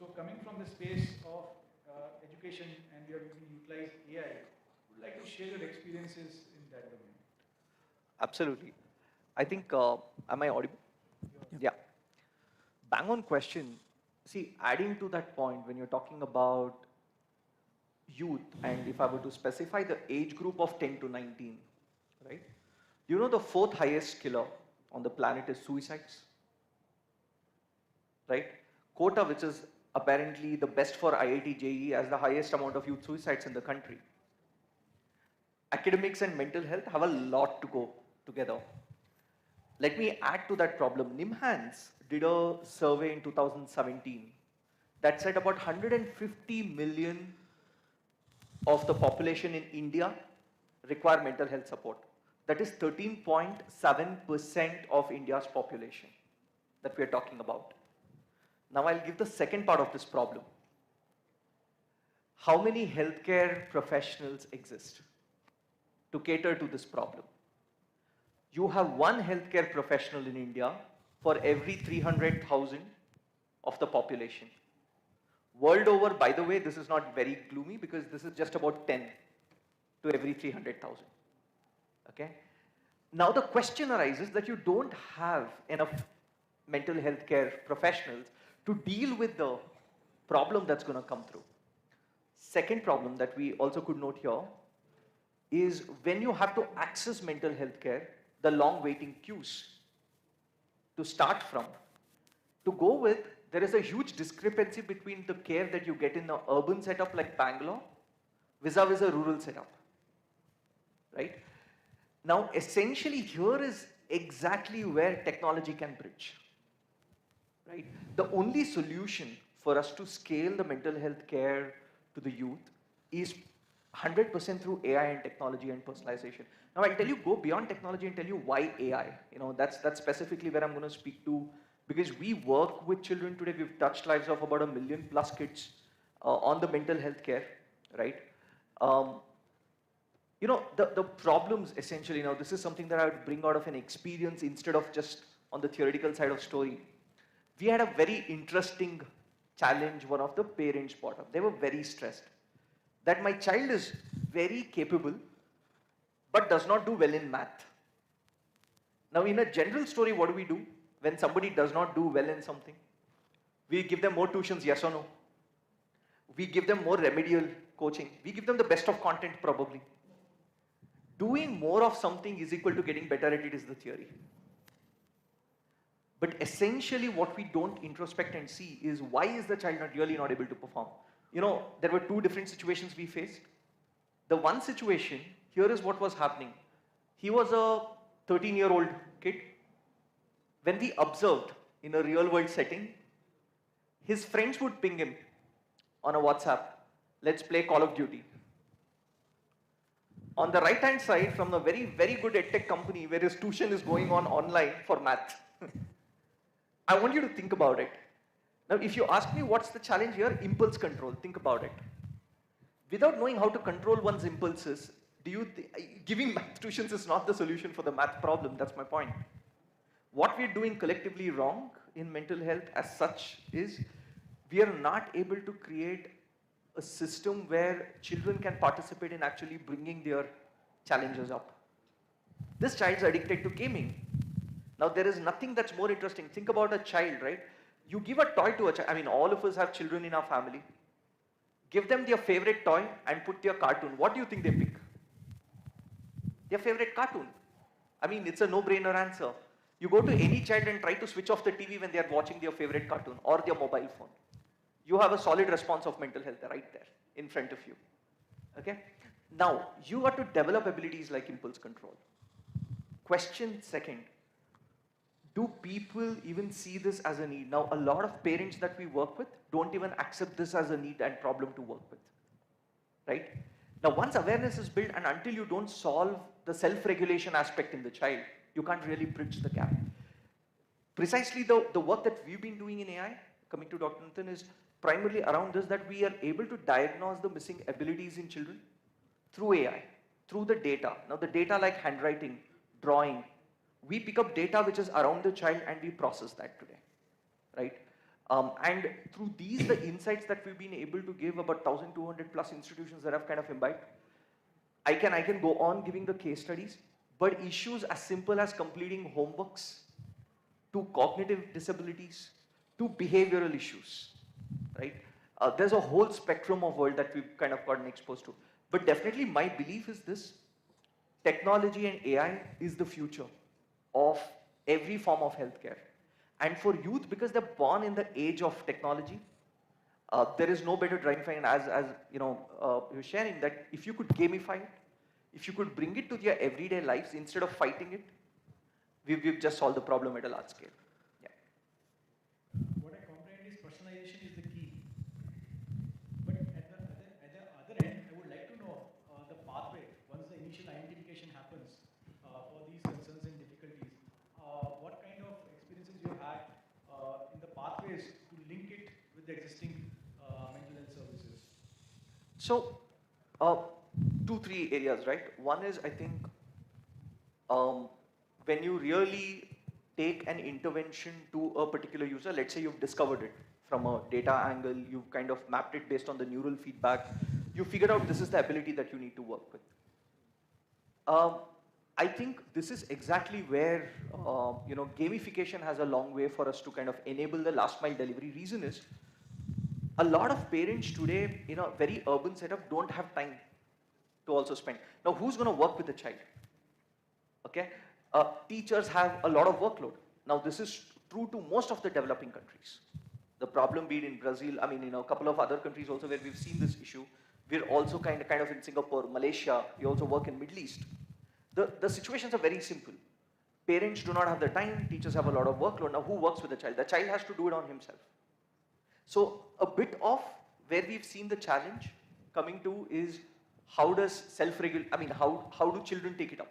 so coming from the space of education and you have utilized AI, would like to share your experiences in that domain. Absolutely. I think, am I audible? Yeah. Bang on question. See, adding to that point, when you're talking about youth, and if I were to specify the age group of 10 to 19, right? You know the fourth highest killer on the planet is suicides, right? Quota, which is apparently the best for IIT JEE, has the highest amount of youth suicides in the country. Academics and mental health have a lot to go together. Let me add to that problem. Nimhans did a survey in 2017 that said about 150 million of the population in India require mental health support. That is 13.7% of India's population that we are talking about. Now I'll give the second part of this problem. How many healthcare professionals exist to cater to this problem? You have one healthcare professional in India for every 300,000 of the population. World over, by the way, this is not very gloomy because this is just about 10 to every 300,000. Okay? Now the question arises that you don't have enough mental health care professionals to deal with the problem that's going to come through. Second problem that we also could note here is when you have to access mental health care, the long waiting queues to start from. To go with, there is a huge discrepancy between the care that you get in an urban setup like Bangalore vis-a-vis a rural setup, right? Now, essentially here is exactly where technology can bridge, right? The only solution for us to scale the mental health care to the youth is 100% through AI and technology and personalization. Now I'll tell you, go beyond technology and tell you why AI. You know, that's specifically where I'm going to speak to, because we work with children today. We've touched lives of about 1 million plus kids on the mental health care, right? You know, the problems essentially, now this is something that I would bring out of an experience instead of just on the theoretical side of story. We had a very interesting challenge one of the parents brought up. They were very stressed that my child is very capable but does not do well in math. Now in a general story, what do? When somebody does not do well in something? We give them more tuitions, yes or no? We give them more remedial coaching. We give them the best of content probably. Doing more of something is equal to getting better at it is the theory. But essentially what we don't introspect and see is why is the child really not able to perform? You know, there were two different situations we faced. The one situation, here is what was happening. He was a 13-year-old kid. When we observed in a real world setting, his friends would ping him on a WhatsApp, let's play Call of Duty. On the right hand side, from a very, very good edtech company where his tuition is going on online for math. I want you to think about it. Now, if you ask me what's the challenge here, impulse control, think about it. Without knowing how to control one's impulses, giving math tuitions is not the solution for the math problem, that's my point. What we're doing collectively wrong in mental health as such is we are not able to create a system where children can participate in actually bringing their challenges up. This child's addicted to gaming. Now there is nothing that's more interesting. Think about a child, right? You give a toy to a child. I mean, all of us have children in our family. Give them their favorite toy and put their cartoon. What do you think they pick? Their favorite cartoon. I mean, it's a no-brainer answer. You go to any child and try to switch off the TV when they are watching their favorite cartoon or their mobile phone. You have a solid response of mental health right there in front of you. Okay? Now, you got to develop abilities like impulse control. Question second. Do people even see this as a need? Now, a lot of parents that we work with don't even accept this as a need and problem to work with, right? Now, once awareness is built and until you don't solve the self-regulation aspect in the child, you can't really bridge the gap. Precisely the work that we've been doing in AI, coming to Dr. Nathan, is primarily around this, that we are able to diagnose the missing abilities in children through AI, through the data. Now, the data like handwriting, drawing, we pick up data which is around the child and we process that today, right? And through these, the insights that we've been able to give about 1,200 plus institutions that have kind of imbibed, I can go on giving the case studies, but issues as simple as completing homeworks, to cognitive disabilities, to behavioral issues, right? There's a whole spectrum of world that we've kind of gotten exposed to. But definitely my belief is this: technology and AI is the future of every form of healthcare. And for youth, because they're born in the age of technology, there is no better driving factor. As you're sharing that if you could gamify it, if you could bring it to their everyday lives instead of fighting it, we've just solved the problem at a large scale. Yeah. What I comprehend is personalization is the key. But at the other end, I would like to know the pathway, once the initial identification happens for these concerns and difficulties, what kind of experiences you had in the pathways to link it with the existing mental health services? So, 2-3 areas, right? One is, I think, when you really take an intervention to a particular user, let's say you've discovered it from a data angle, you've kind of mapped it based on the neural feedback, you figured out this is the ability that you need to work with. I think this is exactly where gamification has a long way for us to kind of enable the last mile delivery. Reason is, a lot of parents today in a very urban setup don't have time to also spend. Now, who's going to work with the child? Okay, teachers have a lot of workload. Now, this is true to most of the developing countries. The problem being in Brazil, I mean, a couple of other countries also where we've seen this issue. We're also kind of in Singapore, Malaysia. We also work in Middle East. The situations are very simple. Parents do not have the time. Teachers have a lot of workload. Now, who works with the child? The child has to do it on himself. So, a bit of where we've seen the challenge coming to is how does self-regulate, I mean, how do children take it up?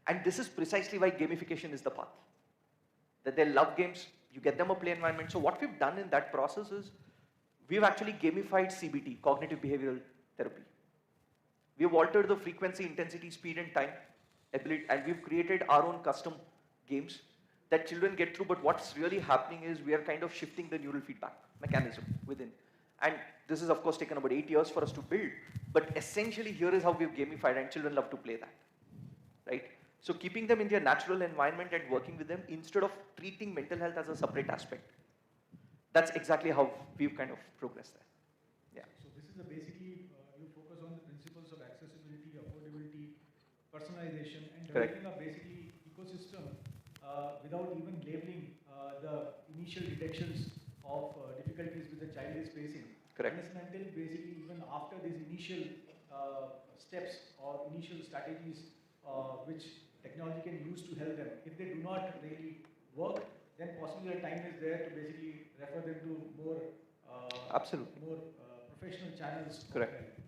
And this is precisely why gamification is the path. That they love games, you get them a play environment. So what we've done in that process is, we've actually gamified CBT, cognitive behavioral therapy. We've altered the frequency, intensity, speed and time, ability, and we've created our own custom games that children get through. But what's really happening is we are kind of shifting the neural feedback mechanism within. And this has of course taken about 8 years for us to build. But essentially here is how we've gamified, and children love to play that, right? So keeping them in their natural environment and working with them instead of treating mental health as a separate aspect. That's exactly how we've kind of progressed there. Yeah. So this is basically, you focus on the principles of accessibility, affordability, personalization, and developing a basically ecosystem without even labeling the initial detections of difficulties which the child is facing. Correct. Until basically even after these initial steps or initial strategies which technology can use to help them, if they do not really work, then possibly the time is there to basically refer them to more absolutely more professional channels. Correct.